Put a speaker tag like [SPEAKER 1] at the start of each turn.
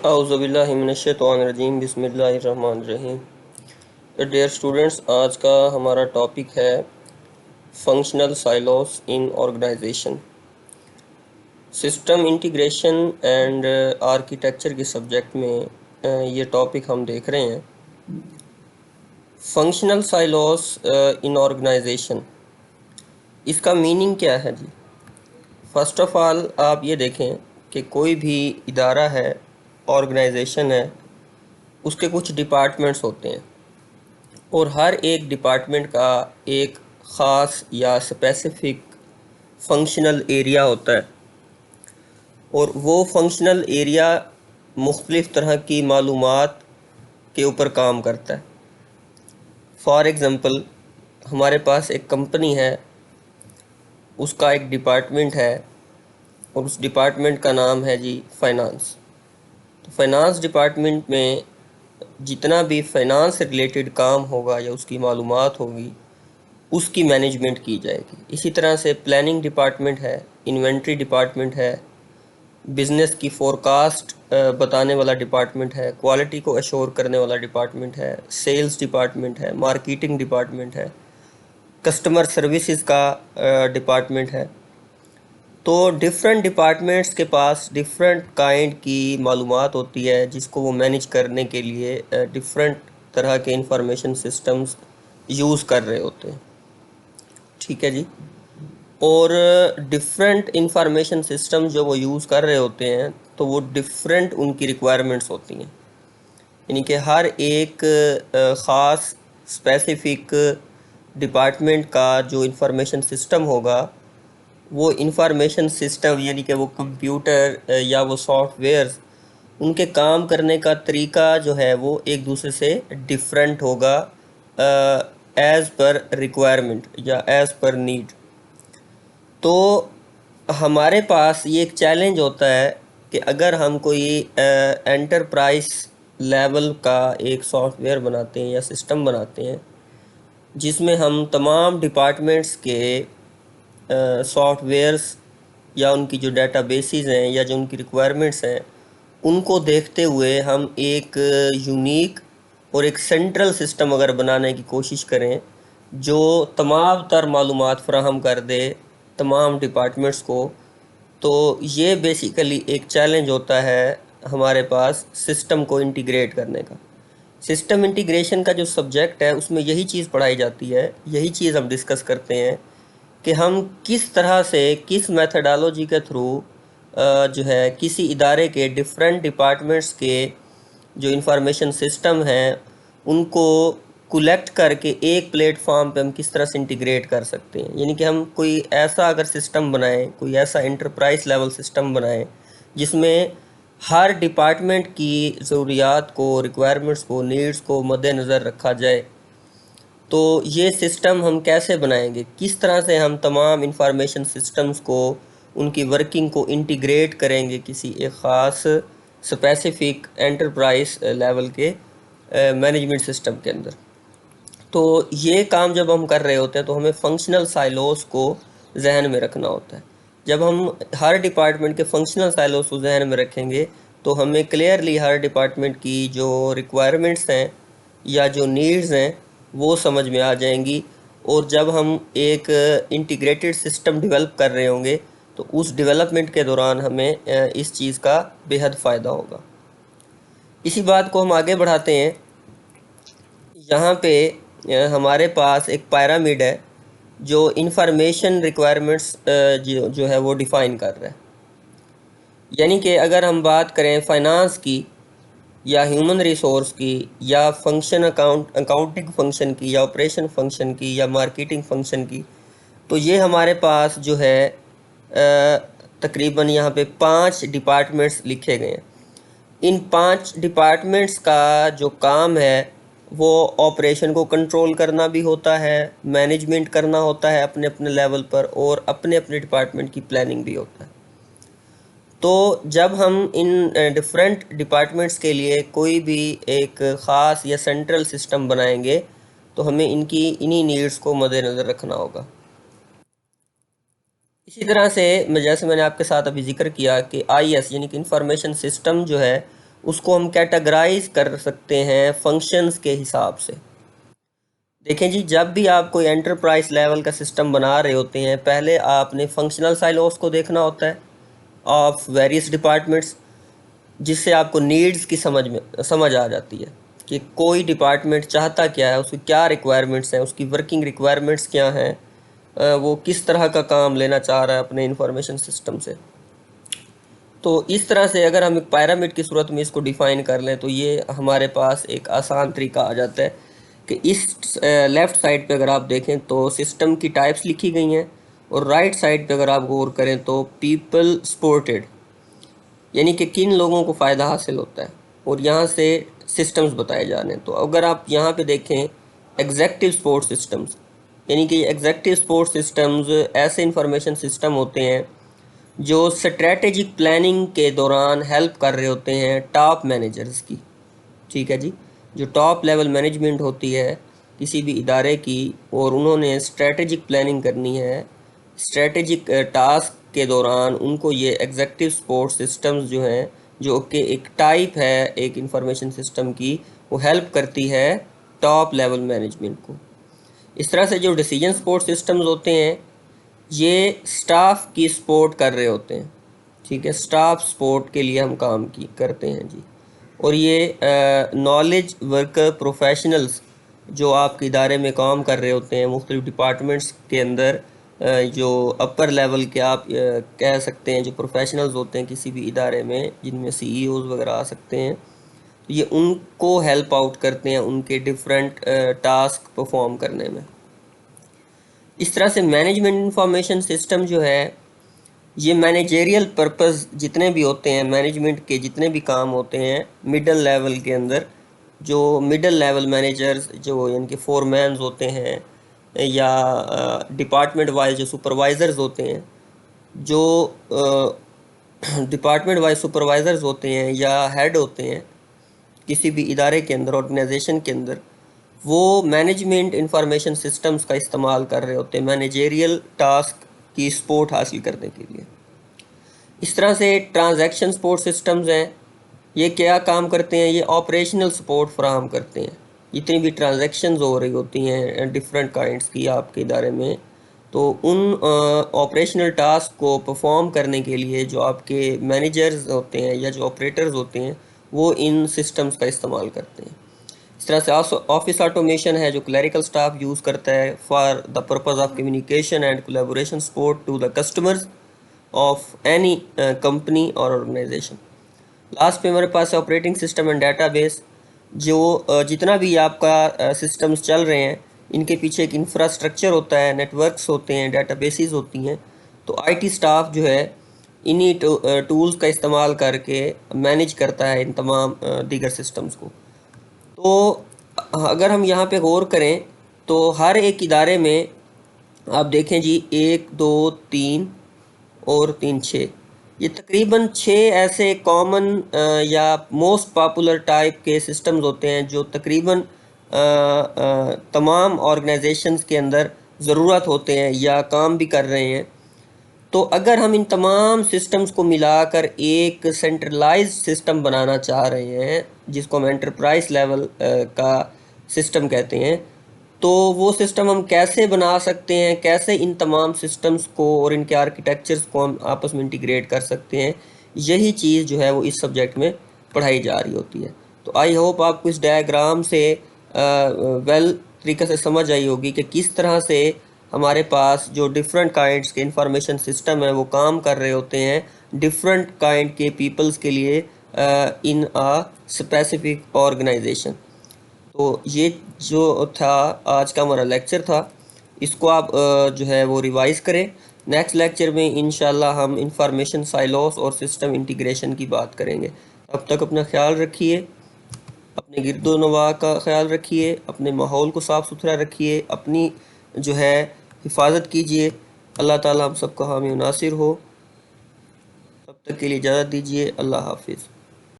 [SPEAKER 1] اعوذ باللہ من الشیطان الرجیم بسم اللہ الرحمن الرحیم۔ ڈیئر اسٹوڈنٹس، آج کا ہمارا ٹاپک ہے functional silos in organization. System integration and architecture کے سبجیکٹ میں یہ ٹاپک ہم دیکھ رہے ہیں۔ فنکشنل سائلوز ان آرگنائزیشن، اس کا میننگ کیا ہے جی؟ فرسٹ آف آل آپ یہ دیکھیں کہ کوئی بھی ادارہ ہے، آرگنائزیشن ہے، اس کے کچھ ڈپارٹمنٹس ہوتے ہیں اور ہر ایک ڈپارٹمنٹ کا ایک خاص یا اسپیسیفک فنکشنل ایریا ہوتا ہے، اور وہ فنکشنل ایریا مختلف طرح کی معلومات کے اوپر کام کرتا ہے۔ فار ایگزامپل، ہمارے پاس ایک کمپنی ہے، اس کا ایک ڈپارٹمنٹ ہے اور اس ڈپارٹمنٹ کا نام ہے جی فائنانس۔ تو فائنانس ڈپارٹمنٹ میں جتنا بھی فائنانس سے ریلیٹڈ کام ہوگا یا اس کی معلومات ہوگی، اس کی مینجمنٹ کی جائے گی۔ اسی طرح سے پلاننگ ڈپارٹمنٹ ہے، انوینٹری ڈپارٹمنٹ ہے، بزنس کی فورکاسٹ بتانے والا ڈپارٹمنٹ ہے، کوالٹی کو ایشور کرنے والا ڈپارٹمنٹ ہے، سیلز ڈپارٹمنٹ ہے، مارکیٹنگ ڈپارٹمنٹ ہے، کسٹمر سروسز کا ڈپارٹمنٹ ہے۔ تو ڈفرینٹ ڈپارٹمنٹس کے پاس ڈفرینٹ کائنڈ کی معلومات ہوتی ہے، جس کو وہ مینیج کرنے کے لیے ڈفرینٹ طرح کے انفارمیشن سسٹمز یوز کر رہے ہوتے ہیں، ٹھیک ہے جی۔ اور ڈفرینٹ انفارمیشن سسٹم جو وہ یوز کر رہے ہوتے ہیں تو وہ ڈفرینٹ ان کی ریکوائرمنٹس ہوتی ہیں، یعنی کہ ہر ایک خاص اسپیسیفک ڈپارٹمنٹ کا جو انفارمیشن سسٹم ہوگا، وہ انفارمیشن سسٹم یعنی کہ وہ کمپیوٹر یا وہ سافٹ ویئرز، ان کے کام کرنے کا طریقہ جو ہے وہ ایک دوسرے سے ڈیفرنٹ ہوگا ایز پر ریکوائرمنٹ یا ایز پر نیڈ۔ تو ہمارے پاس یہ ایک چیلنج ہوتا ہے کہ اگر ہم کوئی انٹرپرائز لیول کا ایک سافٹ ویئر بناتے ہیں یا سسٹم بناتے ہیں، جس میں ہم تمام ڈپارٹمنٹس کے سافٹ ویئرس یا ان کی جو ڈیٹا بیسز ہیں یا جو ان کی ریکوائرمنٹس ہیں، ان کو دیکھتے ہوئے ہم ایک یونیک اور ایک سینٹرل سسٹم اگر بنانے کی کوشش کریں جو تمام تر معلومات فراہم کر دے تمام ڈپارٹمنٹس کو، تو یہ بیسیکلی ایک چیلنج ہوتا ہے ہمارے پاس سسٹم کو انٹیگریٹ کرنے کا۔ سسٹم انٹیگریشن کا جو سبجیکٹ ہے اس میں یہی چیز پڑھائی جاتی ہے، یہی چیز ہم ڈسکس کرتے ہیں کہ ہم کس طرح سے کس میتھڈالوجی کے تھرو جو ہے کسی ادارے کے ڈفرینٹ ڈپارٹمنٹس کے جو انفارمیشن سسٹم ہیں ان کو کولیکٹ کر کے ایک پلیٹ فارم پہ ہم کس طرح سے انٹیگریٹ کر سکتے ہیں۔ یعنی کہ ہم کوئی ایسا اگر سسٹم بنائیں، کوئی ایسا انٹرپرائز لیول سسٹم بنائیں جس میں ہر ڈپارٹمنٹ کی ضروریات کو، ریکوائرمنٹس کو، نیڈز کو مد نظر رکھا جائے، تو یہ سسٹم ہم کیسے بنائیں گے، کس طرح سے ہم تمام انفارمیشن سسٹمز کو، ان کی ورکنگ کو انٹیگریٹ کریں گے کسی ایک خاص اسپیسیفک انٹرپرائز لیول کے مینجمنٹ سسٹم کے اندر۔ تو یہ کام جب ہم کر رہے ہوتے ہیں تو ہمیں فنکشنل سائلوز کو ذہن میں رکھنا ہوتا ہے۔ جب ہم ہر ڈپارٹمنٹ کے فنکشنل سائلوز کو ذہن میں رکھیں گے تو ہمیں کلیئرلی ہر ڈپارٹمنٹ کی جو ریکوائرمنٹس ہیں یا جو نیڈز ہیں وہ سمجھ میں آ جائیں گی، اور جب ہم ایک انٹیگریٹڈ سسٹم ڈیولپ کر رہے ہوں گے تو اس ڈیولپمنٹ کے دوران ہمیں اس چیز کا بے حد فائدہ ہوگا۔ اسی بات کو ہم آگے بڑھاتے ہیں۔ یہاں پہ ہمارے پاس ایک پیرامڈ ہے جو انفارمیشن ریکوائرمنٹس جو ہے وہ ڈیفائن کر رہا ہے۔ یعنی کہ اگر ہم بات کریں فائنانس کی یا ہیومن ریسورس کی یا فنکشن اکاؤنٹنگ فنکشن کی یا آپریشن فنکشن کی یا مارکیٹنگ فنکشن کی، تو یہ ہمارے پاس جو ہے تقریباً یہاں پہ 5 ڈپارٹمنٹس لکھے گئے ہیں۔ ان 5 ڈپارٹمنٹس کا جو کام ہے وہ آپریشن کو کنٹرول کرنا بھی ہوتا ہے، مینجمنٹ کرنا ہوتا ہے اپنے اپنے لیول پر، اور اپنے اپنے ڈپارٹمنٹ کی پلاننگ بھی ہوتا ہے۔ تو جب ہم ان ڈفرینٹ ڈپارٹمنٹس کے لیے کوئی بھی ایک خاص یا سینٹرل سسٹم بنائیں گے تو ہمیں انہی نیڈز کو مد نظر رکھنا ہوگا۔ اسی طرح سے جیسے میں نے آپ کے ساتھ ابھی ذکر کیا کہ آئی ایس یعنی کہ انفارمیشن سسٹم جو ہے اس کو ہم کیٹاگرائز کر سکتے ہیں فنکشنز کے حساب سے۔ دیکھیں جی، جب بھی آپ کوئی انٹرپرائز لیول کا سسٹم بنا رہے ہوتے ہیں، پہلے آپ نے فنکشنل سائلوز کو دیکھنا ہوتا ہے آف ویریس ڈپارٹمنٹس، جس سے آپ کو نیڈز کی سمجھ آ جاتی ہے کہ کوئی ڈپارٹمنٹ چاہتا کیا ہے، اس کی کیا ریکوائرمنٹس ہیں، اس کی ورکنگ ریکوائرمنٹس کیا ہیں، وہ کس طرح کا کام لینا چاہ رہا ہے اپنے انفارمیشن سسٹم سے۔ تو اس طرح سے اگر ہم ایک پیرامڈ کی صورت میں اس کو ڈیفائن کر لیں تو یہ ہمارے پاس ایک آسان طریقہ آ جاتا ہے کہ اس لیفٹ سائڈ پہ اگر آپ دیکھیں تو سسٹم کی ٹائپس لکھی گئی ہیں، اور رائٹ سائڈ پہ اگر آپ غور کریں تو پیپل سپورٹڈ، یعنی کہ کن لوگوں کو فائدہ حاصل ہوتا ہے، اور یہاں سے سسٹمز بتائے جا رہے ہیں۔ تو اگر آپ یہاں پہ دیکھیں ایگزیکٹو سپورٹ سسٹمز، یعنی کہ ایگزیکٹو سپورٹ سسٹمز ایسے انفارمیشن سسٹم ہوتے ہیں جو اسٹریٹجک پلاننگ کے دوران ہیلپ کر رہے ہوتے ہیں ٹاپ مینیجرز کی۔ ٹھیک ہے جی، جو ٹاپ لیول مینجمنٹ ہوتی ہے کسی بھی ادارے کی، اور انہوں نے اسٹریٹجک پلاننگ کرنی ہے اسٹریٹجک ٹاسک کے دوران، ان کو یہ ایگزیکٹو سپورٹ سسٹمز جو ہیں، جو کہ ایک ٹائپ ہے ایک انفارمیشن سسٹم کی، وہ ہیلپ کرتی ہے ٹاپ لیول مینجمنٹ کو۔ اس طرح سے جو ڈیسیجن سپورٹ سسٹمز ہوتے ہیں، یہ سٹاف کی سپورٹ کر رہے ہوتے ہیں۔ ٹھیک ہے، سٹاف سپورٹ کے لیے ہم کام کرتے ہیں جی۔ اور یہ نالج ورکر پروفیشنلز جو آپ کے ادارے میں کام کر رہے ہوتے ہیں مختلف ڈپارٹمنٹس کے اندر، جو اپر لیول کے آپ کہہ سکتے ہیں جو پروفیشنلز ہوتے ہیں کسی بھی ادارے میں، جن میں سی ای اوز وغیرہ آ سکتے ہیں، تو یہ ان کو ہیلپ آؤٹ کرتے ہیں ان کے ڈفرینٹ ٹاسک پرفارم کرنے میں۔ اس طرح سے مینجمنٹ انفارمیشن سسٹم جو ہے، یہ مینیجریل پرپز جتنے بھی ہوتے ہیں، مینجمنٹ کے جتنے بھی کام ہوتے ہیں مڈل لیول کے اندر، جو مڈل لیول مینیجرز جو یعنی کہ فور مینز ہوتے ہیں، یا ڈپارٹمنٹ وائز جو سپروائزرز ہوتے ہیں، جو ڈپارٹمنٹ وائز سپروائزرز ہوتے ہیں یا ہیڈ ہوتے ہیں کسی بھی ادارے کے اندر، آرگنائزیشن کے اندر، وہ مینجمنٹ انفارمیشن سسٹمز کا استعمال کر رہے ہوتے ہیں مینیجریل ٹاسک کی سپورٹ حاصل کرنے کے لیے۔ اس طرح سے ٹرانزیکشن سپورٹ سسٹمز ہیں، یہ کیا کام کرتے ہیں؟ یہ آپریشنل سپورٹ فراہم کرتے ہیں۔ جتنی بھی ٹرانزیکشنز ہو رہی ہوتی ہیں ڈفرینٹ کائنڈس کی آپ کے ادارے میں، تو ان آپریشنل ٹاسک کو پرفارم کرنے کے لیے جو آپ کے مینیجرز ہوتے ہیں یا جو آپریٹرز ہوتے ہیں، وہ ان سسٹمز کا استعمال کرتے ہیں۔ اس طرح سے آفس آٹومیشن ہے جو کلیریکل سٹاف یوز کرتا ہے for the purpose of communication and collaboration support to the customers of any company اور آرگنائزیشن۔ لاسٹ پہ ہمارے پاس operating system and database, جو جتنا بھی آپ کا سسٹمز چل رہے ہیں، ان کے پیچھے ایک انفراسٹرکچر ہوتا ہے، نیٹ ورکس ہوتے ہیں، ڈیٹا بیسز ہوتی ہیں۔ تو آئی ٹی سٹاف جو ہے انہی ٹولز کا استعمال کر کے مینیج کرتا ہے ان تمام دیگر سسٹمز کو۔ تو اگر ہم یہاں پہ غور کریں تو ہر ایک ادارے میں آپ دیکھیں جی 1 2 3 اور 3 6، یہ تقریباً 6 ایسے کامن یا موسٹ پاپولر ٹائپ کے سسٹمز ہوتے ہیں جو تقریباً تمام آرگنائزیشنز کے اندر ضرورت ہوتے ہیں یا کام بھی کر رہے ہیں۔ تو اگر ہم ان تمام سسٹمز کو ملا کر ایک سینٹرلائز سسٹم بنانا چاہ رہے ہیں، جس کو ہم انٹرپرائز لیول کا سسٹم کہتے ہیں، تو وہ سسٹم ہم کیسے بنا سکتے ہیں، کیسے ان تمام سسٹمز کو اور ان کے آرکیٹیکچرز کو ہم آپس میں انٹیگریٹ کر سکتے ہیں، یہی چیز جو ہے وہ اس سبجیکٹ میں پڑھائی جا رہی ہوتی ہے۔ تو آئی ہوپ آپ کو اس ڈائیگرام سے ویل طریقے سے سمجھ آئی ہوگی کہ کس طرح سے ہمارے پاس جو ڈفرینٹ کائنڈس کے انفارمیشن سسٹم ہیں وہ کام کر رہے ہوتے ہیں ڈفرینٹ کائنڈ کے پیپلز کے لیے ان آ اسپیسیفک آرگنائزیشن۔ تو یہ جو تھا آج کا ہمارا لیکچر تھا، اس کو آپ جو ہے وہ ریوائز کریں۔ نیکسٹ لیکچر میں انشاءاللہ ہم انفارمیشن سائلوس اور سسٹم انٹیگریشن کی بات کریں گے۔ اب تک اپنا خیال رکھیے، اپنے گرد و نواح کا خیال رکھیے، اپنے ماحول کو صاف ستھرا رکھیے، اپنی جو ہے حفاظت کیجیے۔ اللہ تعالی ہم سب کا حامی و ناصر ہو۔ تب تک کے لیے اجازت دیجیے، اللہ حافظ۔